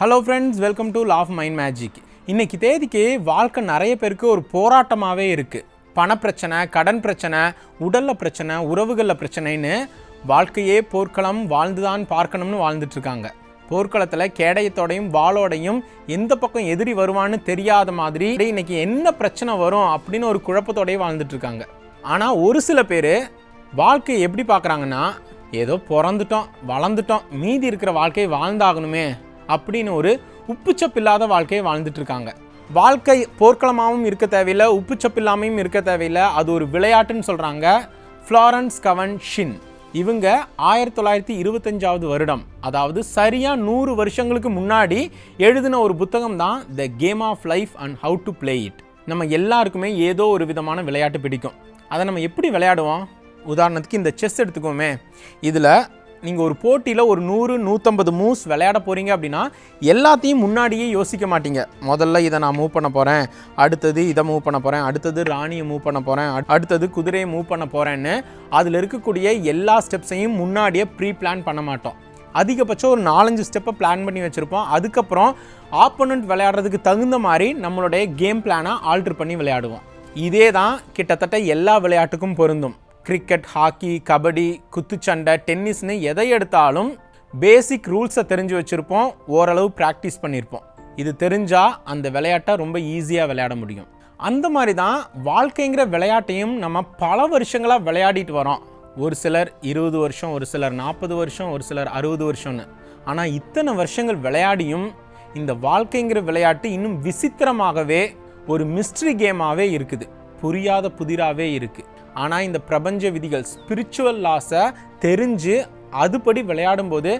Hello friends, welcome to law of mind magic. இன்றைக்கி தேதிக்கு வாழ்க்கை நிறைய பேருக்கு ஒரு போராட்டமாகவே இருக்குது. பணப்பிரச்சனை, கடன் பிரச்சனை, உடலில் பிரச்சனை, உறவுகளில் பிரச்சனைன்னு வாழ்க்கையே போர்க்களம் வாழ்ந்துதான் பார்க்கணும்னு வாழ்ந்துட்டுருக்காங்க. போர்க்களத்தில் கேடயத்தோடையும் வாளோடையும் எந்த பக்கம் எதிரி வருவான்னு தெரியாத மாதிரி இன்றைக்கி என்ன பிரச்சனை வரும் அப்படின்னு ஒரு குழப்பத்தோடையே வாழ்ந்துட்டுருக்காங்க. ஆனால் ஒரு சில பேர் வாழ்க்கையை எப்படி பார்க்குறாங்கன்னா, ஏதோ பிறந்துட்டோம் வளர்ந்துட்டோம், மீதி இருக்கிற வாழ்க்கையை வாழ்ந்தாகணுமே அப்படின்னு ஒரு உப்புச்சப்பில்லாத வாழ்க்கையை வாழ்ந்துட்டு இருக்காங்க. வாழ்க்கை போர்க்களமாகவும் இருக்க தேவையில்லை, உப்புச்சப்பில்லாமையும் இருக்க தேவையில்லை, அது ஒரு விளையாட்டுன்னு சொல்கிறாங்க ஃப்ளாரன்ஸ் கவன் ஷின். இவங்க 1925 வருடம், அதாவது சரியாக 100 வருஷங்களுக்கு முன்னாடி எழுதின ஒரு புத்தகம் தான் the game of life and how to play it. நம்ம எல்லாருக்குமே ஏதோ ஒரு விதமான விளையாட்டு பிடிக்கும். அதை நம்ம எப்படி விளையாடுவோம்? உதாரணத்துக்கு இந்த செஸ் எடுத்துக்கோமே. இதில் நீங்கள் ஒரு போட்டியில் ஒரு 100-150 மூவ்ஸ் விளையாட போகிறீங்க அப்படின்னா எல்லாத்தையும் முன்னாடியே யோசிக்க மாட்டீங்க. முதல்ல இதை நான் மூவ் பண்ண போகிறேன், அடுத்தது இதை மூவ் பண்ண போகிறேன், அடுத்தது ராணியை மூவ் பண்ண போகிறேன், அடுத்தது குதிரையை மூவ் பண்ண போகிறேன்னு அதில் இருக்கக்கூடிய எல்லா ஸ்டெப்ஸையும் முன்னாடியே ப்ரீ பிளான் பண்ண மாட்டோம். அதிகபட்சம் ஒரு 4-5 ஸ்டெப்பை பிளான் பண்ணி வச்சுருப்போம். அதுக்கப்புறம் ஆப்போனண்ட் விளையாடுறதுக்கு தகுந்த மாதிரி நம்மளுடைய கேம் பிளானை ஆல்ட்ரு பண்ணி விளையாடுவோம். இதே தான் கிட்டத்தட்ட எல்லா விளையாட்டுக்கும் பொருந்தும். கிரிக்கெட், ஹாக்கி, கபடி, குத்துச்சண்டை, டென்னிஸ்னு எதை எடுத்தாலும் பேசிக் ரூல்ஸை தெரிஞ்சு வச்சுருப்போம், ஓரளவு ப்ராக்டிஸ் பண்ணியிருப்போம். இது தெரிஞ்சால் அந்த விளையாட்டை ரொம்ப ஈஸியாக விளையாட முடியும். அந்த மாதிரி தான் வாழ்க்கைங்கிற விளையாட்டையும் நம்ம பல வருஷங்களாக விளையாடிட்டு வரோம். ஒரு சிலர் 20 வருஷம், ஒரு சிலர் 40 வருஷம், ஒரு சிலர் 60 வருஷம்னு. ஆனால் இத்தனை வருஷங்கள் விளையாடியும் இந்த வாழ்க்கைங்கிற விளையாட்டு இன்னும் விசித்திரமாகவே ஒரு மிஸ்ட்ரி கேமாகவே இருக்குது, புரியாத புதிராகவே இருக்குது. ஆனால் இந்த பிரபஞ்ச விதிகள், ஸ்பிரிச்சுவல் லாஸை தெரிஞ்சு அதுபடி விளையாடும்போது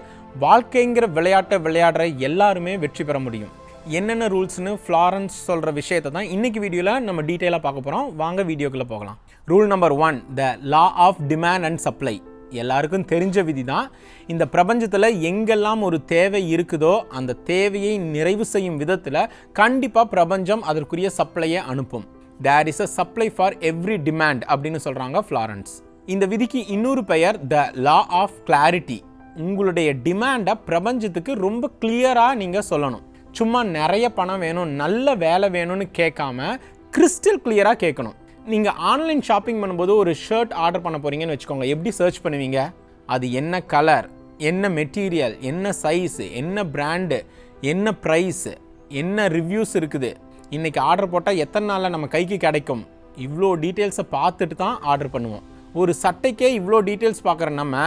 வாழ்க்கைங்கிற விளையாட்டை விளையாடுற எல்லாருமே வெற்றி பெற முடியும். என்னென்ன ரூல்ஸ்னு ஃப்ளாரன்ஸ் சொல்கிற விஷயத்தை தான் இன்றைக்கி வீடியோவில் நம்ம டீட்டெயிலாக பார்க்க போகிறோம். வாங்க வீடியோக்குள்ளே போகலாம். Rule number 1, the law of demand and supply. எல்லாருக்கும் தெரிஞ்ச விதி தான். இந்த பிரபஞ்சத்தில் எங்கெல்லாம் ஒரு தேவை இருக்குதோ அந்த தேவையை நிறைவு செய்யும் விதத்தில் கண்டிப்பாக பிரபஞ்சம் அதற்குரிய சப்ளையை அனுப்பும். There is a supply for every demand அப்படின்னு சொல்கிறாங்க ஃப்ளாரன்ஸ். இந்த விதிக்கு இன்னொரு பெயர் த லா ஆஃப் கிளாரிட்டி. உங்களுடைய டிமாண்டை பிரபஞ்சத்துக்கு ரொம்ப கிளியராக நீங்கள் சொல்லணும். சும்மா நிறைய பணம் வேணும், நல்ல வேலை வேணும்னு கேட்காம கிறிஸ்டல் கிளியராக கேட்கணும். நீங்கள் ஆன்லைன் ஷாப்பிங் பண்ணும்போது ஒரு ஷர்ட் ஆர்டர் பண்ண போகிறீங்கன்னு வச்சுக்கோங்க. எப்படி சர்ச் பண்ணுவீங்க? அது என்ன கலர், என்ன மெட்டீரியல், என்ன சைஸு, என்ன பிராண்டு, என்ன ப்ரைஸு, என்ன ரிவ்யூஸ் இருக்குது, இன்றைக்கி ஆர்டர் போட்டால் எத்தனை நாளில் நம்ம கைக்கு கிடைக்கும், இவ்வளோ டீட்டெயில்ஸை பார்த்துட்டு தான் ஆர்டர் பண்ணுவோம். ஒரு சட்டைக்கே இவ்வளோ டீட்டெயில்ஸ் பார்க்குற நம்ம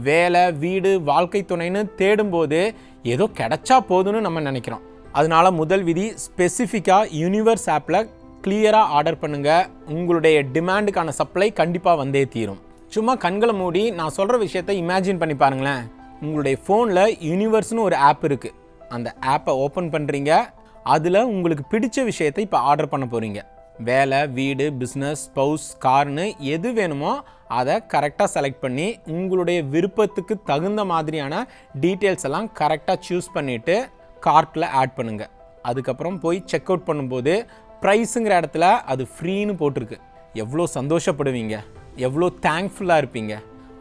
வேலை, வீடு, வாழ்க்கை துணைன்னு தேடும்போது ஏதோ கிடைச்சா போதுன்னு நம்ம நினைக்கிறோம். அதனால முதல் விதி, ஸ்பெசிஃபிக்காக யூனிவர்ஸ் ஆப்பில் கிளியராக ஆர்டர் பண்ணுங்கள். உங்களுடைய டிமாண்டுக்கான சப்ளை கண்டிப்பாக வந்தே தீரும். சும்மா கண்களை மூடி நான் சொல்கிற விஷயத்தை இமேஜின் பண்ணி பாருங்களேன். உங்களுடைய ஃபோனில் யூனிவர்ஸ்னு ஒரு ஆப் இருக்குது. அந்த ஆப்பை ஓப்பன் பண்ணுறீங்க. அதில் உங்களுக்கு பிடிச்ச விஷயத்தை இப்போ ஆர்டர் பண்ண போகிறீங்க. வேலை, வீடு, பிஸ்னஸ், ஸ்பவுஸ், கார்னு எது வேணுமோ அதை கரெக்டாக செலக்ட் பண்ணி உங்களுடைய விருப்பத்துக்கு தகுந்த மாதிரியான டீட்டெயில்ஸ் எல்லாம் கரெக்டாக சூஸ் பண்ணிவிட்டு கார்ட்டில் ஆட் பண்ணுங்கள். அதுக்கப்புறம் போய் செக் அவுட் பண்ணும்போது ப்ரைஸுங்கிற இடத்துல அது ஃப்ரீன்னு போட்டிருக்கு. எவ்வளோ சந்தோஷப்படுவீங்க, எவ்வளோ தேங்க்ஃபுல்லாக இருப்பீங்க.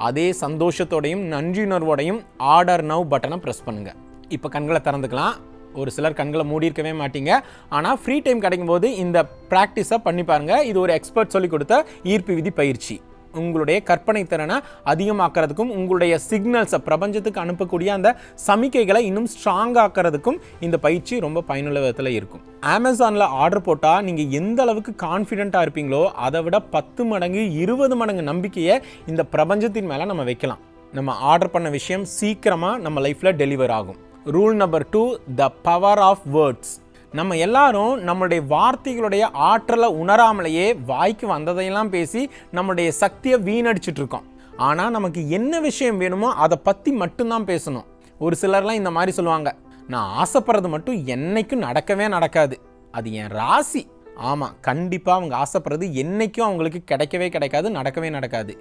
அதே சந்தோஷத்தோடையும் நன்றியுணர்வோடையும் ஆர்டர் நவ் பட்டனை ப்ரெஸ் பண்ணுங்கள். இப்போ கண்களை திறந்துக்கலாம். ஒரு சிலர் கண்களை மூடியிருக்கவே மாட்டீங்க. ஆனால் ஃப்ரீ டைம் கிடைக்கும் போது இந்த ப்ராக்டிஸை பண்ணி பாருங்கள். இது ஒரு எக்ஸ்பர்ட் சொல்லிக் கொடுத்த ஈர்ப்பு விதி பயிற்சி. உங்களுடைய கற்பனை திறனை அதிகமாக்குறதுக்கும் உங்களுடைய சிக்னல்ஸை பிரபஞ்சத்துக்கு அனுப்பக்கூடிய அந்த சமிக்கைகளை இன்னும் ஸ்ட்ராங்காக்கிறதுக்கும் இந்த பயிற்சி ரொம்ப பயனுள்ள விதத்தில் இருக்கும். அமேசானில் ஆர்டர் போட்டால் நீங்கள் எந்த அளவுக்கு கான்ஃபிடென்ட்டாக இருப்பீங்களோ அதை விட 10 மடங்கு 20 மடங்கு நம்பிக்கையை இந்த பிரபஞ்சத்தின் மேலே நம்ம வைக்கலாம். நம்ம ஆர்டர் பண்ண விஷயம் சீக்கிரமாக நம்ம லைஃப்பில் டெலிவர் ஆகும். Rule number 2, the power of words. நம்ம எல்லாரும் நம்மளுடைய வார்த்தைகளுடைய ஆற்றலை உணராமலேயே வாய்க்கு வந்ததையெல்லாம் பேசி நம்மளுடைய சக்தியை வீணடிச்சிட்ருக்கோம். ஆனால் நமக்கு என்ன விஷயம் வேணுமோ அதை பற்றி மட்டும்தான் பேசணும். ஒரு சிலர்லாம் இந்த மாதிரி சொல்லுவாங்க, நான் ஆசைப்படுறது மட்டும் என்னைக்கும் நடக்கவே நடக்காது, அது என் ராசி. ஆமாம், கண்டிப்பாக அவங்க ஆசைப்படுறது என்றைக்கும் அவங்களுக்கு கிடைக்கவே கிடைக்காது, நடக்கவே நடக்காது.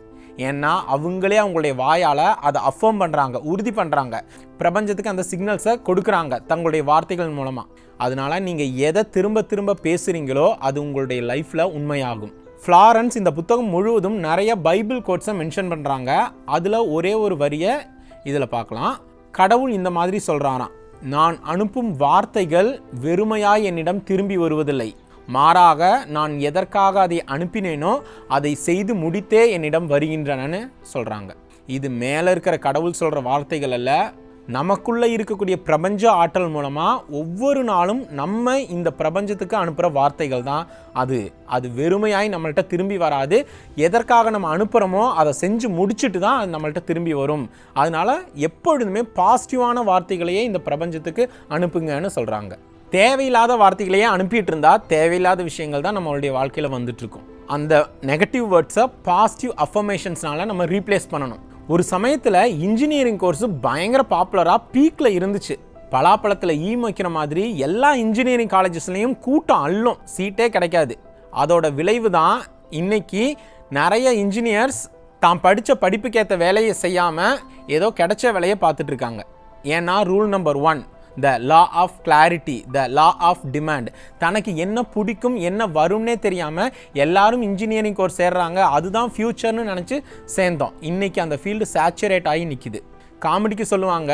ஏன்னா அவங்களே அவங்களுடைய வாயால் அதை அஃபர்ம் பண்ணுறாங்க, உறுதி பண்ணுறாங்க, பிரபஞ்சத்துக்கு அந்த சிக்னல்ஸை கொடுக்குறாங்க தங்களுடைய வார்த்தைகள் மூலமாக. அதனால் நீங்கள் எதை திரும்ப திரும்ப பேசுகிறீங்களோ அது உங்களுடைய லைஃப்பில் உண்மையாகும். ஃப்ளாரன்ஸ் இந்த புத்தகம் முழுவதும் நிறைய பைபிள் கோட்ஸை மென்ஷன் பண்ணுறாங்க. அதில் ஒரே ஒரு வரியை இதில் பார்க்கலாம். கடவுள் இந்த மாதிரி சொல்கிறாராம், நான் அனுப்பும் வார்த்தைகள் வெறுமையாய் என்னிடம் திரும்பி வருவதில்லை, மாறாக நான் எதற்காக அதை அனுப்பினேனோ அதை செய்து முடித்தே என்னிடம் வருகின்றனன்னு சொல்கிறாங்க. இது மேலே இருக்கிற கடவுள் சொல்கிற வார்த்தைகள் அல்ல, நமக்குள்ளே இருக்கக்கூடிய பிரபஞ்ச ஆற்றல் மூலமாக ஒவ்வொரு நாளும் நம்ம இந்த பிரபஞ்சத்துக்கு அனுப்புகிற வார்த்தைகள் தான் அது வெறுமையாய் நம்மள்கிட்ட திரும்பி வராது. எதற்காக நம்ம அனுப்புகிறோமோ அதை செஞ்சு முடிச்சுட்டு தான் அது நம்மள்கிட்ட திரும்பி வரும். அதனால் எப்பொழுதுமே பாசிட்டிவான வார்த்தைகளையே இந்த பிரபஞ்சத்துக்கு அனுப்புங்கன்னு சொல்கிறாங்க. தேவையில்லாத வார்த்தைகளையே அனுப்பிட்டு இருந்தால் தேவையில்லாத விஷயங்கள் தான் நம்மளுடைய வாழ்க்கையில் வந்துட்டுருக்கும். அந்த நெகட்டிவ் வேர்ட்ஸை பாசிட்டிவ் அஃபர்மேஷன்ஸ்னால நம்ம ரீப்ளேஸ் பண்ணணும். ஒரு சமயத்தில் இன்ஜினியரிங் கோர்ஸு பயங்கர பாப்புலராக பீக்கில் இருந்துச்சு. பலாப்பழத்தில் வைக்கிற மாதிரி எல்லா இன்ஜினியரிங் காலேஜஸ்லேயும் கூட்டம் அள்ளும், சீட்டே கிடைக்காது. அதோட விளைவு தான் இன்னைக்கு நிறைய இன்ஜினியர்ஸ் தான் படித்த படிப்புக்கேற்ற வேலையை செய்யாமல் ஏதோ கிடைச்ச வேலையை பார்த்துட்டு இருக்காங்க. ஏன்னா rule number 1, the law of clarity, the law of demand. தனக்கு என்ன பிடிக்கும் என்ன வரும்னே தெரியாமல் எல்லாரும் இன்ஜினியரிங் கோர்ஸ் சேர்றாங்க, அதுதான் ஃப்யூச்சர்னு நினச்சி சேர்ந்தோம். இன்றைக்கி அந்த ஃபீல்டு சேச்சுரேட் ஆகி நிற்கிது. காமெடிக்கு சொல்லுவாங்க,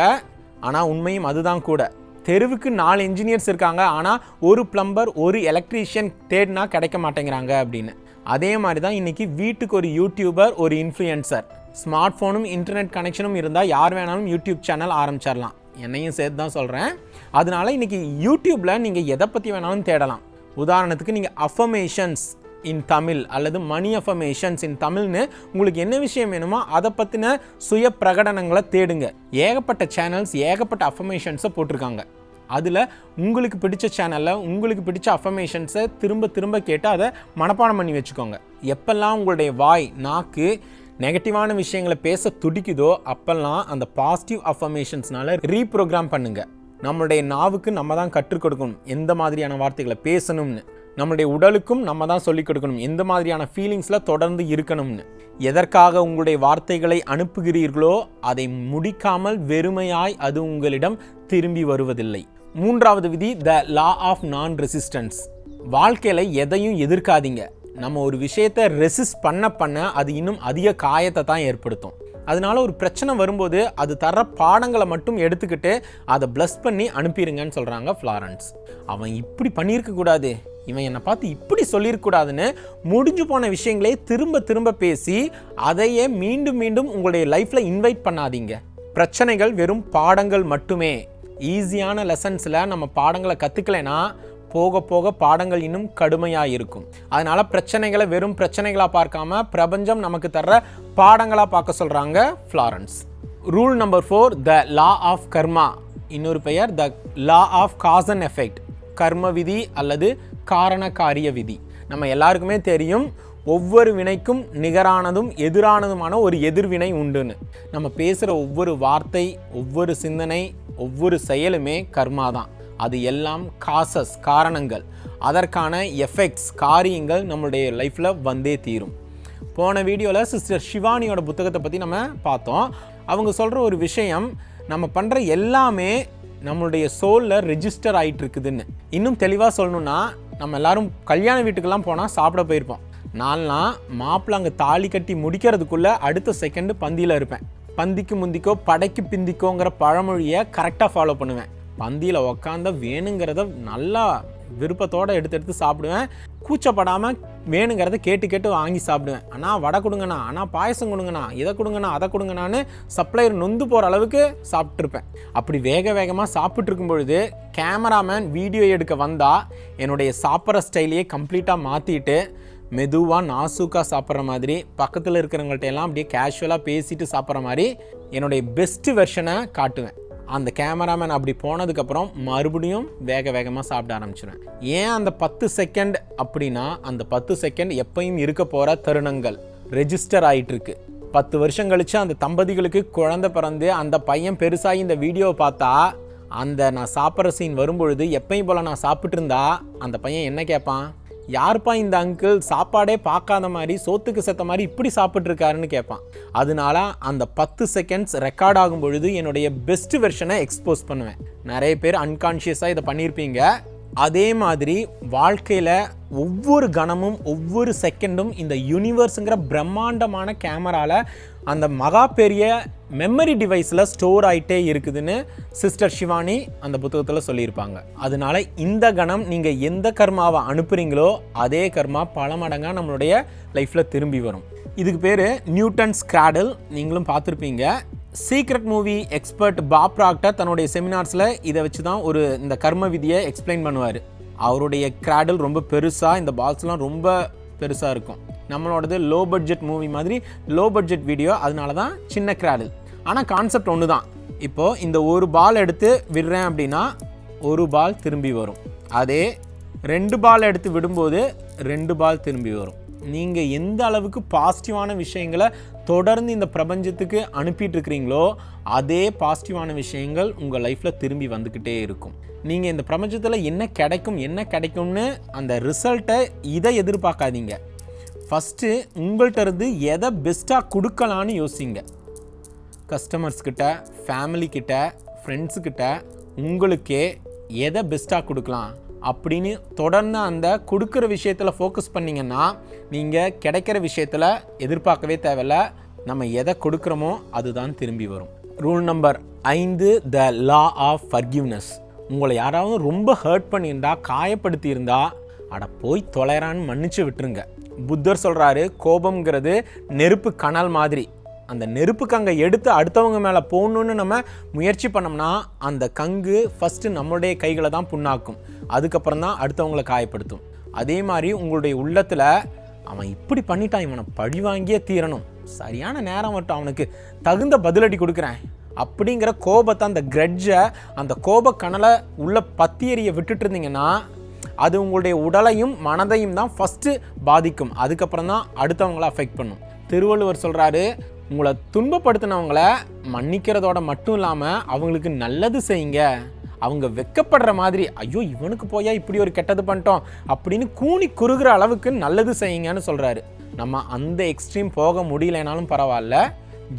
ஆனால் உண்மையும் அதுதான் கூட. தெருவுக்கு 4 இன்ஜினியர்ஸ் இருக்காங்க, ஆனால் ஒரு பிளம்பர் ஒரு எலக்ட்ரீஷியன் தேடினா கிடைக்க மாட்டேங்கிறாங்க அப்படின்னு. அதே மாதிரி தான் இன்றைக்கி வீட்டுக்கு ஒரு யூடியூபர் ஒரு இன்ஃப்ளூயன்சர். ஸ்மார்ட் ஃபோனும் இன்டர்நெட் கனெக்ஷனும் இருந்தால் யார் வேணாலும் யூடியூப் சேனல் ஆரம்பிச்சிடலாம். என்னையும் சேர்த்து தான் சொல்கிறேன். அதனால இன்றைக்கி யூடியூப்பில் நீங்கள் எதை பற்றி வேணாலும் தேடலாம். உதாரணத்துக்கு நீங்கள் அஃபர்மேஷன்ஸ் இன் தமிழ் அல்லது மணி அஃபர்மேஷன்ஸ் இன் தமிழ்னு உங்களுக்கு என்ன விஷயம் வேணுமோ அதை பற்றின சுய பிரகடனங்களை தேடுங்க. ஏகப்பட்ட சேனல்ஸ் ஏகப்பட்ட அஃபர்மேஷன்ஸை போட்டிருக்காங்க. அதில் உங்களுக்கு பிடிச்ச சேனலில் உங்களுக்கு பிடிச்ச அஃபர்மேஷன்ஸை திரும்ப திரும்ப கேட்டு அதை மனப்பாடம் பண்ணி வச்சுக்கோங்க. எப்பெல்லாம் உங்களுடைய வாய் நாக்கு நெகட்டிவான விஷயங்களை பேச துடிக்குதோ அப்பெல்லாம் அந்த பாசிட்டிவ் அஃபர்மேஷன்ஸ்னால ரீப்ரோக்ராம் பண்ணுங்கள். நம்மளுடைய நாவுக்கு நம்ம தான் கற்றுக் கொடுக்கணும் எந்த மாதிரியான வார்த்தைகளை பேசணும்னு. நம்மளுடைய உடலுக்கும் நம்ம தான் சொல்லிக் கொடுக்கணும் எந்த மாதிரியான ஃபீலிங்ஸில் தொடர்ந்து இருக்கணும்னு. எதற்காக உங்களுடைய வார்த்தைகளை அனுப்புகிறீர்களோ அதை முடிக்காமல் வெறுமையாய் அது உங்களிடம் திரும்பி வருவதில்லை. 3வது விதி, த லா ஆஃப் நான் ரெசிஸ்டன்ஸ். வாழ்க்கையில் எதையும் எதிர்க்காதீங்க. நம்ம ஒரு விஷயத்தை ரெசிஸ்ட் பண்ண அது இன்னும் அதிக காயத்தை தான் ஏற்படுத்தும். அதனால ஒரு பிரச்சனை வரும்போது அது தர்ற பாடங்களை மட்டும் எடுத்துக்கிட்டு அதை ப்ளஸ் பண்ணி அனுப்பிடுங்கன்னு சொல்கிறாங்க ஃப்ளாரன்ஸ். அவன் இப்படி பண்ணியிருக்கக்கூடாது, இவன் என்னை பார்த்து இப்படி சொல்லியிருக்கக்கூடாதுன்னு முடிஞ்சு போன விஷயங்களே திரும்ப திரும்ப பேசி அதையே மீண்டும் மீண்டும் உங்களுடைய லைஃப்பில் இன்வைட் பண்ணாதீங்க. பிரச்சனைகள் வெறும் பாடங்கள் மட்டுமே. ஈஸியான லெசன்ஸில் நம்ம பாடங்களை கற்றுக்கலைன்னா போக போக பாடங்கள் இன்னும் கடுமையாக இருக்கும். அதனால் பிரச்சனைகளை வெறும் பிரச்சனைகளாக பார்க்காம பிரபஞ்சம் நமக்கு தர்ற பாடங்களாக பார்க்க சொல்கிறாங்க Florence. Rule number 4, the law of karma. இன்னொரு பெயர் the law of cause and effect. கர்ம விதி அல்லது காரண காரிய விதி. நம்ம எல்லாருக்குமே தெரியும், ஒவ்வொரு வினைக்கும் நிகரானதும் எதிரானதுமான ஒரு எதிர்வினை உண்டுன்னு. நம்ம பேசுகிற ஒவ்வொரு வார்த்தை, ஒவ்வொரு சிந்தனை, ஒவ்வொரு செயலுமே கர்மா தான். அது எல்லாம் காசஸ், காரணங்கள். அதற்கான எஃபெக்ட்ஸ், காரியங்கள் நம்மளுடைய லைஃப்பில் வந்தே தீரும். போன வீடியோவில் சிஸ்டர் ஷிவானியோட புத்தகத்தை பற்றி நம்ம பார்த்தோம். அவங்க சொல்கிற ஒரு விஷயம், நம்ம பண்ணுற எல்லாமே நம்மளுடைய சோலில் ரெஜிஸ்டர் ஆகிட்டு இருக்குதுன்னு. இன்னும் தெளிவாக சொல்லணுன்னா, நம்ம எல்லோரும் கல்யாண வீட்டுக்கெல்லாம் போனால் சாப்பிட போயிருப்போம். நான்லாம் மாப்பிள்ளை அங்கே தாலி கட்டி முடிக்கிறதுக்குள்ளே அடுத்த செகண்டு பந்தியில் இருப்பேன். பந்திக்கு முந்திக்கோ படைக்கு பிந்திக்கோங்கிற பழமொழியை கரெக்டாக ஃபாலோ பண்ணுவேன். பந்தியில் உக்காந்த வேணுங்கிறத நல்லா விருப்பத்தோடு எடுத்து சாப்பிடுவேன். கூச்சப்படாமல் வேணுங்கிறத கேட்டு வாங்கி சாப்பிடுவேன். அண்ணா வடை கொடுங்கண்ணா, அண்ணா பாயசம் கொடுங்கண்ணா, இதை கொடுங்கண்ணா, அதை கொடுங்கண்ணான்னு சப்ளையர் நொந்து போகிற அளவுக்கு சாப்பிட்ருப்பேன். அப்படி வேகமாக சாப்பிட்ருக்கும் பொழுது கேமராமேன் வீடியோ எடுக்க வந்தால் என்னுடைய சாப்பிட்ற ஸ்டைலையே கம்ப்ளீட்டாக மாற்றிட்டு மெதுவாக நாசூக்காக சாப்பிட்ற மாதிரி, பக்கத்தில் இருக்கிறவங்கள்ட்ட எல்லாம் அப்படியே கேஷுவலாக பேசிட்டு சாப்பிட்ற மாதிரி என்னுடைய பெஸ்ட்டு வெர்ஷனை காட்டுவேன். அந்த கேமராமேன் அப்படி போனதுக்கப்புறம் மறுபடியும் வேகமாக சாப்பிட ஆரம்பிச்சிடுவேன். ஏன் அந்த 10 செகண்ட் அப்படின்னா, அந்த 10 செகண்ட் எப்பயும் இருக்க போகிற தருணங்கள் ரெஜிஸ்டர் ஆகிட்டுருக்கு. 10 வருஷம் கழித்து அந்த தம்பதிகளுக்கு குழந்தை பிறந்து அந்த பையன் பெருசாகி இந்த வீடியோவை பார்த்தா, அந்த நான் சாப்பிட்ற சீன் வரும்பொழுது எப்பயும் போல் நான் சாப்பிட்டு இருந்தா அந்த பையன் என்ன கேட்பான், யாருப்பா இந்த அங்கிள் சாப்பாடே பார்க்காத மாதிரி சோத்துக்கு செத்த மாதிரி இப்படி சாப்பிட்ருக்காருன்னு கேட்பான். அதனால அந்த 10 செகண்ட்ஸ் ரெக்கார்ட் ஆகும் பொழுது என்னுடைய பெஸ்ட் வெர்ஷனை எக்ஸ்போஸ் பண்ணுவேன். நிறைய பேர் அன்கான்ஷியஸாக இதை பண்ணியிருப்பீங்க. அதே மாதிரி வாழ்க்கையில் ஒவ்வொரு கணமும் ஒவ்வொரு செகண்டும் இந்த யூனிவர்ஸுங்கிற பிரம்மாண்டமான கேமராவில் அந்த மகா பெரிய மெமரி டிவைஸில் ஸ்டோர் ஆகிட்டே இருக்குதுன்னு சிஸ்டர் ஷிவானி அந்த புத்தகத்தில் சொல்லியிருப்பாங்க. அதனால இந்த கணம் நீங்கள் எந்த கர்மாவை அனுப்புகிறீங்களோ அதே கர்மா பல மடங்காக நம்மளுடைய லைஃப்பில் திரும்பி வரும். இதுக்கு பேர் நியூட்டன்ஸ் கிராடல். நீங்களும் பார்த்துருப்பீங்க. Secret movie expert pop Procter தன்னுடைய செமினார்ஸில் இதை வச்சு தான் இந்த கர்ம விதியை எக்ஸ்பிளைன் பண்ணுவார். அவருடைய கிராடல் ரொம்ப பெருசாக, இந்த பால்ஸ்லாம் ரொம்ப பெருசாக இருக்கும். நம்மளோடது லோ பட்ஜெட் மூவி மாதிரி லோ பட்ஜெட் வீடியோ, அதனால தான் சின்ன கிராடல். ஆனால் கான்செப்ட் ஒன்று தான். இப்போது இந்த ஒரு பால் எடுத்து விடுறேன் அப்படின்னா ஒரு பால் திரும்பி வரும். அதே 2 பால் எடுத்து விடும்போது 2 பால் திரும்பி வரும். நீங்கள் எந்த அளவுக்கு பாசிட்டிவான விஷயங்களை தொடர்ந்து இந்த பிரபஞ்சத்துக்கு அனுப்பிட்டு இருக்கிறீங்களோ அதே பாசிட்டிவான விஷயங்கள் உங்கள் லைஃப்பில் திரும்பி வந்துக்கிட்டே இருக்கும். நீங்கள் இந்த பிரபஞ்சத்தில் என்ன கிடைக்கும்னு அந்த ரிசல்ட்டை இதை எதிர்பார்க்காதீங்க. ஃபஸ்ட்டு உங்கள்கிட்ட இருந்து எதை பெஸ்ட்டாக கொடுக்கலான்னு யோசிங்க. கஸ்டமர்ஸ்கிட்ட, ஃபேமிலிக்கிட்ட, ஃப்ரெண்ட்ஸுக்கிட்ட உங்களுக்கே எதை பெஸ்ட்டாக கொடுக்கலாம் அப்படின்னு தொடர்ந்து அந்த கொடுக்குற விஷயத்தில் ஃபோக்கஸ் பண்ணிங்கன்னா நீங்கள் கிடைக்கிற விஷயத்தில் எதிர்பார்க்கவே தேவையில்ல. நம்ம எதை கொடுக்குறோமோ அதுதான் திரும்பி வரும். Rule number 5, the law of forgiveness. உங்களை யாராவது ரொம்ப ஹர்ட் பண்ணியிருந்தா, காயப்படுத்தியிருந்தா, அட போய் தொலைறான்னு மன்னிச்சு விட்டுருங்க. புத்தர் சொல்கிறாரு, கோபம்ங்கிறது நெருப்பு கனல் மாதிரி. அந்த நெருப்பு கங்கை எடுத்து அடுத்தவங்க மேலே போகணுன்னு நம்ம முயற்சி பண்ணோம்னா அந்த கங்கு ஃபஸ்ட்டு நம்மளுடைய கைகளை தான் புண்ணாக்கும், அதுக்கப்புறம் தான் அடுத்தவங்களை காயப்படுத்தும். அதே மாதிரி உங்களுடைய உள்ளத்தில் அவன் இப்படி பண்ணிட்டான், இவனை பழி வாங்கியே தீரணும், சரியான நேரம் மட்டும் அவனுக்கு தகுந்த பதிலடி கொடுக்குறேன் அப்படிங்கிற கோபத்தை, அந்த கிரட்ஜை, அந்த கோப கனலை உள்ள பத்தி எறிய விட்டுட்டு இருந்தீங்கன்னா அது உங்களுடைய உடலையும் மனதையும் தான் ஃபஸ்ட்டு பாதிக்கும், அதுக்கப்புறம் தான் அடுத்தவங்களை அஃபெக்ட் பண்ணும். திருவள்ளுவர் சொல்கிறாரு, உங்களை துன்பப்படுத்தினவங்கள மன்னிக்கிறதோட மட்டும் இல்லாமல் அவங்களுக்கு நல்லது செய்யுங்க. அவங்க வெக்கப்படுற மாதிரி, ஐயோ இவனுக்கு போயா இப்படி ஒரு கெட்டது பண்ணிட்டோம் அப்படின்னு கூனி குறுகிற அளவுக்கு நல்லது செய்யுங்கன்னு சொல்கிறாரு. நம்ம அந்த எக்ஸ்ட்ரீம் போக முடியலைனாலும் பரவாயில்ல,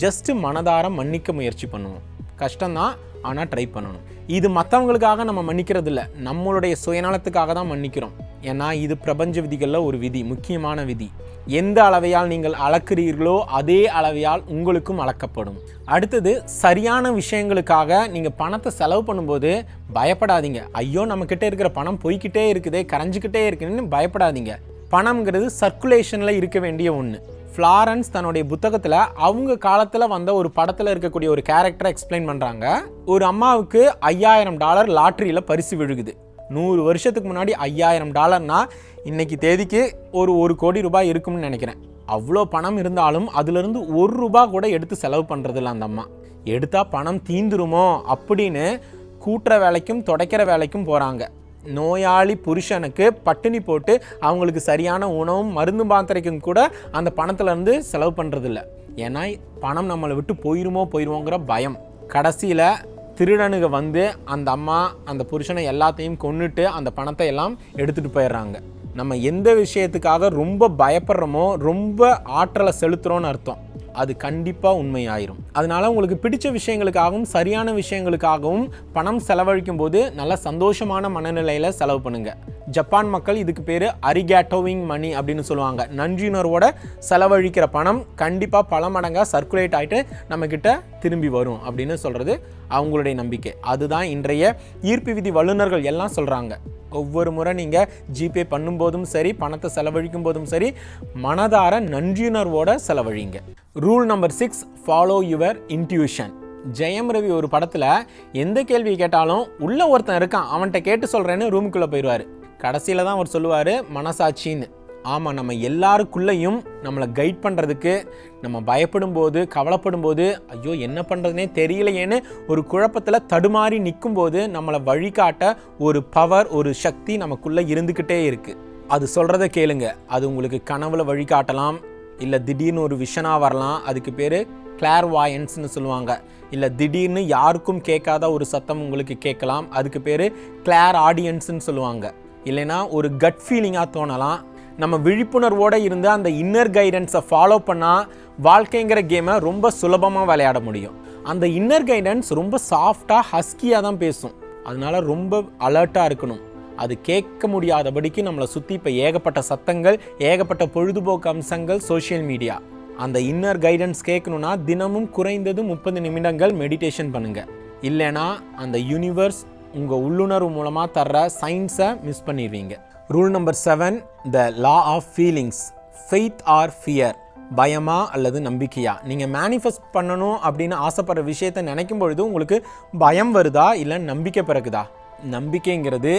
ஜஸ்ட்டு மனதார மன்னிக்க முயற்சி பண்ணுவோம். கஷ்டம்தான், ஆனால் ட்ரை பண்ணணும். இது மற்றவங்களுக்காக நம்ம மன்னிக்கிறது இல்லை, நம்மளுடைய சுயநலத்துக்காக தான் மன்னிக்கிறோம். ஏன்னா இது பிரபஞ்ச விதிகளில் ஒரு விதி, முக்கியமான விதி. எந்த அளவையால் நீங்கள் அளக்கிறீர்களோ அதே அளவையால் உங்களுக்கும் அளக்கப்படும். அடுத்தது, சரியான விஷயங்களுக்காக நீங்கள் பணத்தை செலவு பண்ணும்போது பயப்படாதீங்க. ஐயோ நம்மக்கிட்ட இருக்கிற பணம் போய்கிட்டே இருக்குதே, கரைஞ்சிக்கிட்டே இருக்குன்னு பயப்படாதீங்க. பணம்ங்கிறது சர்க்குலேஷனில் இருக்க வேண்டிய ஒன்று. ஃப்ளாரன்ஸ் தன்னுடைய புத்தகத்தில் அவங்க காலத்தில் வந்த ஒரு படத்தில் இருக்கக்கூடிய ஒரு கேரக்டரை எக்ஸ்பிளைன் பண்ணுறாங்க. ஒரு அம்மாவுக்கு $5000 லாட்ரியில் பரிசு விழுகுது. 100 வருஷத்துக்கு முன்னாடி $5000 இன்னைக்கு தேதிக்கு ஒரு ₹1 கோடி இருக்கும்னு நினைக்கிறேன். அவ்வளோ பணம் இருந்தாலும் அதுலேருந்து ₹1 கூட எடுத்து செலவு பண்ணுறதில்ல அந்த அம்மா. எடுத்தால் பணம் தீந்துருமோ அப்படின்னு கூட்டுற வேலைக்கும் துடைக்கிற வேலைக்கும் போகிறாங்க. நோயாளி புருஷனுக்கு பட்டினி போட்டு அவங்களுக்கு சரியான உணவும் மருந்து மாத்திரைக்கும் கூட அந்த பணத்துலேருந்து செலவு பண்ணுறதில்ல. ஏன்னா பணம் நம்மளை விட்டு போயிருமோங்கிற பயம். கடைசியில் திருடனுங்க வந்து அந்த அம்மா அந்த புருஷனை எல்லாத்தையும் கொன்னுட்டு அந்த பணத்தை எல்லாம் எடுத்துகிட்டு போயிடுறாங்க. நம்ம எந்த விஷயத்துக்காக ரொம்ப பயப்படுறோமோ, ரொம்ப ஆற்றலை செலுத்துகிறோன்னு அர்த்தம், அது கண்டிப்பாக உண்மையாயிரும். அதனால் உங்களுக்கு பிடிச்ச விஷயங்களுக்காகவும் சரியான விஷயங்களுக்காகவும் பணம் செலவழிக்கும் போது நல்ல சந்தோஷமான மனநிலையில் செலவு பண்ணுங்கள். ஜப்பான் மக்கள் இதுக்கு பேர் அரிகேட்டோவிங் மணி அப்படின்னு சொல்லுவாங்க. நன்றியுணர்வோட செலவழிக்கிற பணம் கண்டிப்பாக பல மடங்காக சர்க்குலேட் ஆகிட்டு நம்மக்கிட்ட திரும்பி வரும் அப்படின்னு சொல்கிறது அவங்களுடைய நம்பிக்கை. அதுதான் இன்றைய ஈர்ப்பு விதி வல்லுநர்கள் எல்லாம் சொல்கிறாங்க. ஒவ்வொரு முறை நீங்கள் ஜிபே பண்ணும்போதும் சரி, பணத்தை செலவழிக்கும் போதும் சரி, மனதார நன்றியுணர்வோட செலவழிங்க. Rule number 6, follow your intuition. Jayam Ravi ஒரு படத்தில் எந்த கேள்வி கேட்டாலும் உள்ள ஒருத்தன் இருக்கான், அவன்கிட்ட கேட்டு சொல்கிறேன்னு ரூமுக்குள்ளே போயிடுவார். கடைசியில் தான் அவர் சொல்லுவார் மனசாட்சின்னு. ஆமாம், நம்ம எல்லாருக்குள்ளேயும் நம்மளை கைட் பண்ணுறதுக்கு, நம்ம பயப்படும் போது, கவலைப்படும் போது, ஐயோ என்ன பண்ணுறதுனே தெரியலையேன்னு ஒரு குழப்பத்தில் தடுமாறி நிற்கும்போது நம்மளை வழிகாட்ட ஒரு பவர், ஒரு சக்தி நமக்குள்ளே இருந்துக்கிட்டே இருக்குது. அது சொல்கிறத கேளுங்க. அது உங்களுக்கு கனவுல வழிகாட்டலாம், இல்லை திடீர்னு ஒரு விஷனாக வரலாம், அதுக்கு பேர் கிளார்வாயன்ஸ்னு சொல்லுவாங்க. இல்லை திடீர்னு யாருக்கும் கேட்காத ஒரு சத்தம் உங்களுக்கு கேட்கலாம், அதுக்கு பேர் கிளார் ஆடியன்ஸ்னு சொல்லுவாங்க. இல்லைனா ஒரு கட் ஃபீலிங்காக தோணலாம். நம்ம விழிப்புணர்வோடு இருந்து அந்த இன்னர் கைடன்ஸை ஃபாலோ பண்ணால் வாழ்க்கைங்கிற கேமை ரொம்ப சுலபமாக விளையாட முடியும். அந்த இன்னர் கைடன்ஸ் ரொம்ப சாஃப்டாக ஹஸ்கியாக தான் பேசும். அதனால் ரொம்ப அலர்ட்டாக இருக்கணும். அது கேட்க முடியாதபடிக்கு நம்மளை சுற்றி இப்போ ஏகப்பட்ட சத்தங்கள், ஏகப்பட்ட பொழுதுபோக்கு அம்சங்கள், சோஷியல் மீடியா. அந்த இன்னர் கைடன்ஸ் கேட்கணுன்னா தினமும் குறைந்தது 30 நிமிடங்கள் மெடிடேஷன் பண்ணுங்கள். இல்லைனா அந்த யூனிவர்ஸ் உங்கள் உள்ளுணர்வு மூலமாக தர்ற சயின்ஸை மிஸ் பண்ணிடுவீங்க. Rule number 7, the law of feelings. Faith or fear. பயமா அல்லது நம்பிக்கையா? நீங்கள் மேனிஃபெஸ்ட் பண்ணணும் அப்படின்னு ஆசைப்படுற விஷயத்தை நினைக்கும் பொழுது உங்களுக்கு பயம் வருதா இல்லை நம்பிக்கை பிறகுதா? நம்பிக்கைங்கிறது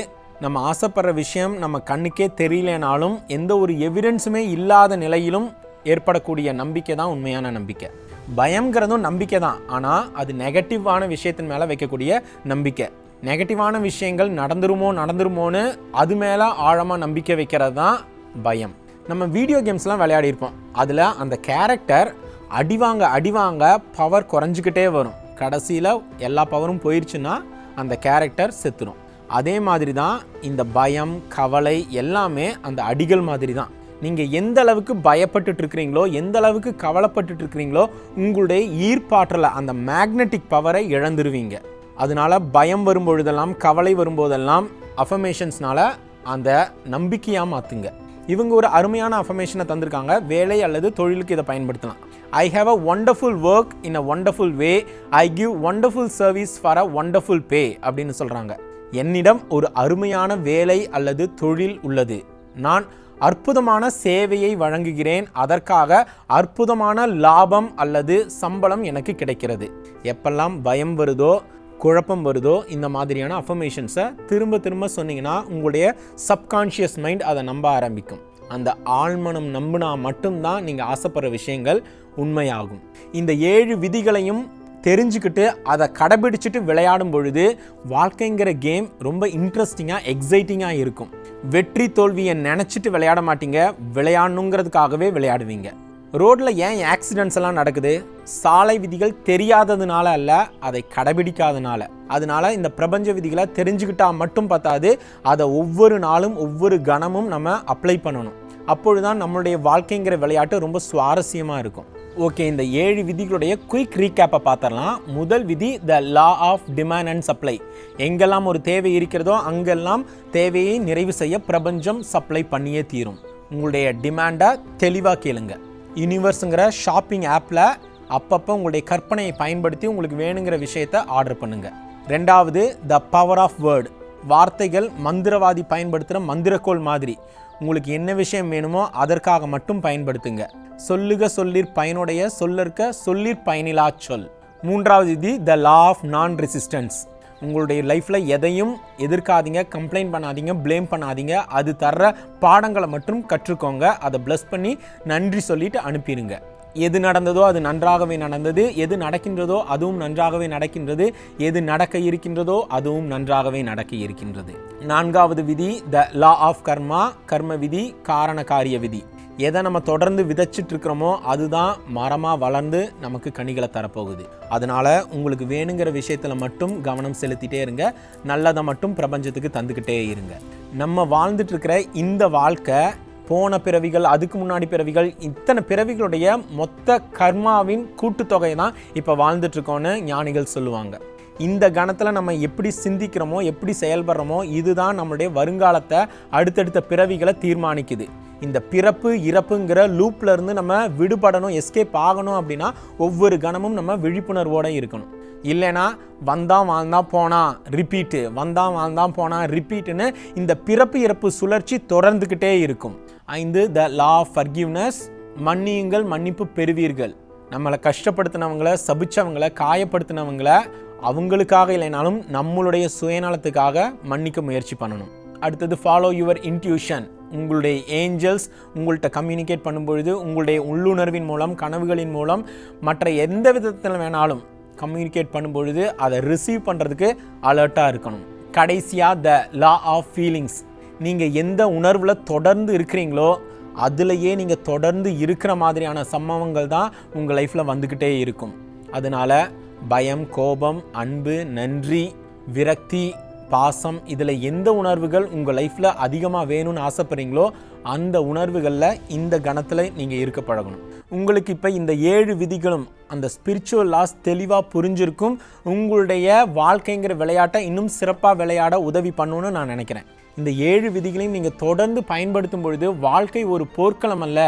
நம்ம ஆசைப்படுற விஷயம் நம்ம கண்ணுக்கே தெரியலனாலும் எந்த ஒரு எவிடன்ஸுமே இல்லாத நிலையிலும் ஏற்படக்கூடிய நம்பிக்கை தான் உண்மையான நம்பிக்கை. பயம்ங்கிறதும் நம்பிக்கை தான், ஆனால் அது நெகட்டிவான விஷயத்தின் மேலே வைக்கக்கூடிய நம்பிக்கை. நெகட்டிவான விஷயங்கள் நடந்துருமோன்னு அது மேலே ஆழமாக நம்பிக்கை வைக்கிறது தான் பயம். நம்ம வீடியோ கேம்ஸ்லாம் விளையாடிருப்போம். அதில் அந்த கேரக்டர் அடிவாங்க பவர் குறைஞ்சிக்கிட்டே வரும். கடைசியில் எல்லா பவரும் போயிடுச்சுன்னா அந்த கேரக்டர் செத்துரும். அதே மாதிரி தான் இந்த பயம், கவலை எல்லாமே அந்த அடிகள் மாதிரி தான். நீங்கள் எந்த அளவுக்கு பயப்பட்டுட்டு இருக்கிறீங்களோ, எந்த அளவுக்கு கவலைப்பட்டுட்டு இருக்கிறீங்களோ, உங்களுடைய ஈர்ப்பாற்றலை, அந்த மேக்னெட்டிக் பவரை இழந்துருவீங்க. அதனால பயம் வரும்பொழுதெல்லாம், கவலை வரும்போதெல்லாம் அஃபர்மேஷன்ஸ்னால அந்த நம்பிக்கையாக மாற்றுங்க. இவங்க ஒரு அருமையான அஃபர்மேஷனை தந்திருக்காங்க. வேலை அல்லது தொழிலுக்கு இதை பயன்படுத்தலாம். I have a wonderful work in a wonderful way. I give wonderful service for a wonderful pay அப்படின்னு சொல்கிறாங்க. என்னிடம் ஒரு அருமையான வேலை அல்லது தொழில் உள்ளது. நான் அற்புதமான சேவையை வழங்குகிறேன். அதற்காக அற்புதமான லாபம் அல்லது சம்பளம் எனக்கு கிடைக்கிறது. எப்பெல்லாம் பயம் வருதோ, குழப்பம் வருதோ, இந்த மாதிரியான அஃபர்மேஷன்ஸை திரும்ப சொன்னீங்கன்னா உங்களுடைய சப்கான்ஷியஸ் மைண்ட் அதை நம்ப ஆரம்பிக்கும். அந்த ஆழ்மனம் நம்பினா மட்டும்தான் நீங்கள் ஆசைப்படுற விஷயங்கள் உண்மையாகும். இந்த 7 விதிகளையும் தெரிஞ்சுக்கிட்டு அதை கடைபிடிச்சிட்டு விளையாடும் பொழுது வாழ்க்கைங்கிற கேம் ரொம்ப இன்ட்ரெஸ்டிங்காக, எக்ஸைட்டிங்காக இருக்கும். வெற்றி தோல்வியை நினச்சிட்டு விளையாட மாட்டீங்க, விளையாடணுங்கிறதுக்காகவே விளையாடுவீங்க. ரோட்டில் ஏன் ஆக்சிடென்ட்ஸ் எல்லாம் நடக்குது? சாலை விதிகள் தெரியாததுனால அல்ல, அதை கடைபிடிக்காதனால. அதனால இந்த பிரபஞ்ச விதிகளை தெரிஞ்சுக்கிட்டால் மட்டும் பத்தாது, அதை ஒவ்வொரு நாளும் ஒவ்வொரு கணமும் நம்ம அப்ளை பண்ணணும். அப்பொழுதுதான் நம்மளுடைய வாழ்க்கைங்கிற விளையாட்டு ரொம்ப சுவாரஸ்யமாக இருக்கும். ஓகே, இந்த 7 விதிகளுடைய குயிக் ரீகேப்பை பார்த்துடலாம். முதல் விதி the law of demand and supply. எங்கெல்லாம் ஒரு தேவை இருக்கிறதோ அங்கெல்லாம் தேவையை நிறைவு செய்ய பிரபஞ்சம் சப்ளை பண்ணியே தீரும். உங்களுடைய டிமாண்டை தெளிவாக கேளுங்க. யூனிவர்ஸுங்கிற ஷாப்பிங் ஆப்பில் அப்பப்போ உங்களுடைய கற்பனையை பயன்படுத்தி உங்களுக்கு வேணுங்கிற விஷயத்தை ஆர்டர் பண்ணுங்கள். ரெண்டாவது த பவர் ஆஃப் வேர்டு. வார்த்தைகள் மந்திரவாதி பயன்படுத்துகிற மந்திரக்கோள் மாதிரி. உங்களுக்கு என்ன விஷயம் வேணுமோ அதற்காக மட்டும் பயன்படுத்துங்க. சொல்லுக சொல்லிற் பயனுடைய, சொல்லற்க சொல்லிற் பயனிலா சொல். மூன்றாவது விதி த லா ஆஃப் நான் ரெசிஸ்டன்ஸ். உங்களுடைய லைஃப்பில் எதையும் எதிர்க்காதீங்க, கம்ப்ளைண்ட் பண்ணாதீங்க, ப்ளேம் பண்ணாதீங்க. அது தர்ற பாடங்களை மட்டும் கற்றுக்கோங்க. அதை ப்ளஸ் பண்ணி நன்றி சொல்லிட்டு அனுப்பிடுங்க. எது நடந்ததோ அது நன்றாகவே நடந்தது, எது நடக்கின்றதோ அதுவும் நன்றாகவே நடக்கின்றது, எது நடக்க இருக்கின்றதோ அதுவும் நன்றாகவே நடக்க இருக்கின்றது. நான்காவது விதி த லா ஆஃப் கர்மா. கர்ம விதி, காரண காரிய விதி. எதை நம்ம தொடர்ந்து விதைச்சிட்டு இருக்கிறோமோ அதுதான் மரமாக வளர்ந்து நமக்கு கனிகளை தரப்போகுது. அதனால் உங்களுக்கு வேணுங்கிற விஷயத்தில் மட்டும் கவனம் செலுத்திட்டே இருங்க. நல்லதை மட்டும் பிரபஞ்சத்துக்கு தந்துக்கிட்டே இருங்க. நம்ம வாழ்ந்துட்டு இருக்கிற இந்த வாழ்க்கை போன பிறவிகள், அதுக்கு முன்னாடி பிறவிகள், இத்தனை பிறவிகளுடைய மொத்த கர்மாவின் கூட்டுத்தொகை தான் இப்போ வாழ்ந்துட்டுருக்கோன்னு ஞானிகள் சொல்லுவாங்க. இந்த கணத்தில் நம்ம எப்படி சிந்திக்கிறோமோ, எப்படி செயல்படுறோமோ, இதுதான் நம்மளுடைய வருங்காலத்தை, அடுத்தடுத்த பிறவிகளை தீர்மானிக்குது. இந்த பிறப்பு இறப்புங்கிற லூப்பில் இருந்து நம்ம விடுபடணும், எஸ்கேப் ஆகணும் அப்படின்னா ஒவ்வொரு கணமும் நம்ம விழிப்புணர்வோடு இருக்கணும். இல்லைனா வந்தான் வாழ்ந்தான் போனா ரிப்பீட்டு, வந்தான் வாழ்ந்தான் போனா ரிப்பீட்டுன்னு இந்த பிறப்பு இறப்பு சுழற்சி தொடர்ந்துக்கிட்டே இருக்கும். 5 த லா ஆஃப் ஃபர்கிவ்னஸ். மன்னியுங்கள் மன்னிப்பு பெறுவீர்கள். நம்மளை கஷ்டப்படுத்தினவங்களை, சபிச்சவங்களை, காயப்படுத்தினவங்களை அவங்களுக்காக இல்லைனாலும் நம்மளுடைய சுயநலத்துக்காக மன்னிக்க முயற்சி பண்ணணும். அடுத்தது ஃபாலோ யுவர் இன்ட்யூஷன். உங்களுடைய ஏஞ்சல்ஸ் உங்கள்கிட்ட கம்யூனிகேட் பண்ணும்பொழுது உங்களுடைய உள்ளுணர்வின் மூலம், கனவுகளின் மூலம், மற்ற எந்த விதத்தில் வேணாலும் கம்யூனிகேட் பண்ணும்பொழுது அதை ரிசீவ் பண்ணுறதுக்கு அலர்ட்டாக இருக்கணும். கடைசியாக த லா ஆஃப் ஃபீலிங்ஸ். நீங்கள் எந்த உணர்வில் தொடர்ந்து இருக்கிறீங்களோ அதுலேயே நீங்கள் தொடர்ந்து இருக்கிற மாதிரியான சம்பவங்கள் தான் உங்கள் லைஃப்பில் வந்துக்கிட்டே இருக்கும். அதனால் பயம், கோபம், அன்பு, நன்றி, விரக்தி, பாசம், இதில் எந்த உணர்வுகள் உங்கள் லைஃப்பில் அதிகமாக வேணும்னு ஆசைப்படுறீங்களோ அந்த உணர்வுகளில் இந்த கணத்தில் நீங்கள் இருக்க பழகணும். உங்களுக்கு இப்போ இந்த 7 விதிகளும் அந்த ஸ்பிரிச்சுவல் லாஸ் தெளிவாக புரிஞ்சிருக்கும். உங்களுடைய வாழ்க்கைங்கிற விளையாட்டை இன்னும் சிறப்பாக விளையாட உதவி பண்ணணும்னு நான் நினைக்கிறேன். இந்த 7 விதிகளையும் நீங்கள் தொடர்ந்து பயன்படுத்தும் பொழுது வாழ்க்கை ஒரு போர்க்களம் அல்ல,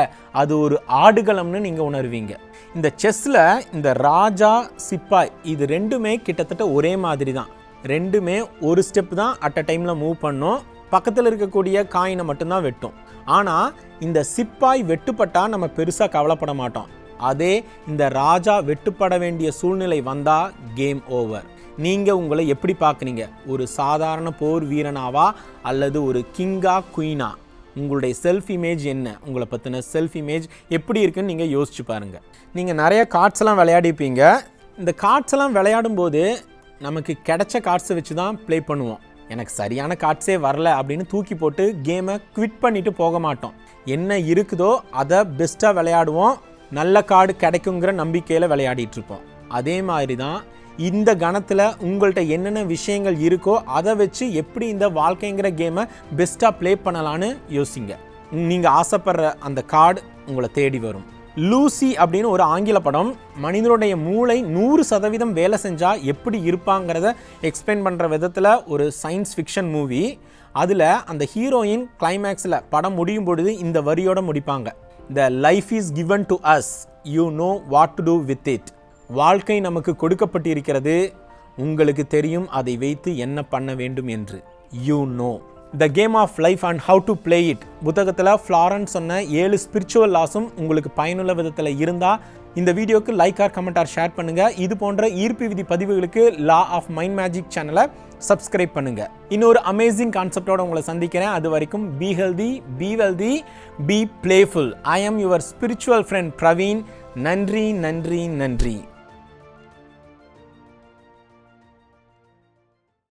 அது ஒரு ஆடுகளம்னு நீங்கள் உணர்வீங்க. இந்த செஸ்ஸில் இந்த ராஜா சிப்பாய் இது ரெண்டுமே கிட்டத்தட்ட ஒரே மாதிரி தான். ரெண்டுமே ஒரு ஸ்டெப் தான் அட் அ டைமில் மூவ் பண்ணோம், பக்கத்தில் இருக்கக்கூடிய காயினை மட்டும்தான் வெட்டும். ஆனால் இந்த சிப்பாய் வெட்டுப்பட்டால் நம்ம பெருசாக கவலைப்பட மாட்டோம். அதே இந்த ராஜா வெட்டுப்பட வேண்டிய சூழ்நிலை வந்தால் கேம் ஓவர். நீங்கள் உங்களை எப்படி பார்க்குறீங்க? ஒரு சாதாரண போர் வீரனாவா அல்லது ஒரு கிங்கா குயினா? உங்களுடைய செல்ஃப் இமேஜ் என்ன? உங்களை பற்றின செல்ஃப் இமேஜ் எப்படி இருக்குன்னு நீங்கள் யோசிச்சு பாருங்கள். நீங்கள் நிறைய கார்ட்ஸ் எல்லாம் விளையாடிப்பீங்க. இந்த கார்ட்ஸ் எல்லாம் விளையாடும் போது நமக்கு கிடைச்ச கார்ட்ஸை வச்சு தான் ப்ளே பண்ணுவோம். எனக்கு சரியான கார்ட்ஸே வரல அப்படின்னு தூக்கி போட்டு கேமை குவிட் பண்ணிட்டு போக மாட்டோம். என்ன இருக்குதோ அதை பெஸ்ட்டாக விளையாடுவோம், நல்ல கார்டு கிடைக்குங்கிற நம்பிக்கையில் விளையாடிட்டு இருப்போம். அதே மாதிரி தான் இந்த கணத்தில் உங்கள்கிட்ட என்னென்ன விஷயங்கள் இருக்கோ அதை வச்சு எப்படி இந்த வாழ்க்கைங்கிற கேமை பெஸ்ட்டாக ப்ளே பண்ணலான்னு யோசிங்க. நீங்கள் ஆசைப்படுற அந்த கார்டு உங்களை தேடி வரும். லூசி அப்படின்னு ஒரு ஆங்கில படம், மனிதனுடைய மூளை 100% வேலை செஞ்சால் எப்படி இருப்பாங்கிறத எக்ஸ்பிளைன் பண்ணுற விதத்தில் ஒரு சயின்ஸ் ஃபிக்ஷன் மூவி. அதில் அந்த ஹீரோயின் கிளைமேக்ஸில் படம் முடியும் பொழுது இந்த வரியோட முடிப்பாங்க, The life is given to us, you know what to do with it. வாழ்க்கை நமக்கு கொடுக்கப்பட்டிருக்கிறது, உங்களுக்கு தெரியும் அதை வைத்து என்ன பண்ண வேண்டும் என்று. You know. The game of life and how to play it புத்தகத்தில் ஃப்ளாரன்ஸ் சொன்ன 7 ஸ்பிரிச்சுவல் லாஸும் உங்களுக்கு பயனுள்ள விதத்தில் இருந்தால் இந்த வீடியோக்கு like or comment or share பண்ணுங்கள். இது போன்ற ஈர்ப்பு விதி பதிவுகளுக்கு லா ஆஃப் மைண்ட் மேஜிக் சேனலை சப்ஸ்கிரைப் பண்ணுங்கள். இன்னொரு அமேசிங் கான்செப்டோடு உங்களை சந்திக்கிறேன். அது வரைக்கும் be healthy, be wealthy, be playful. I am your spiritual friend Praveen. நன்றி நன்றி நன்றி.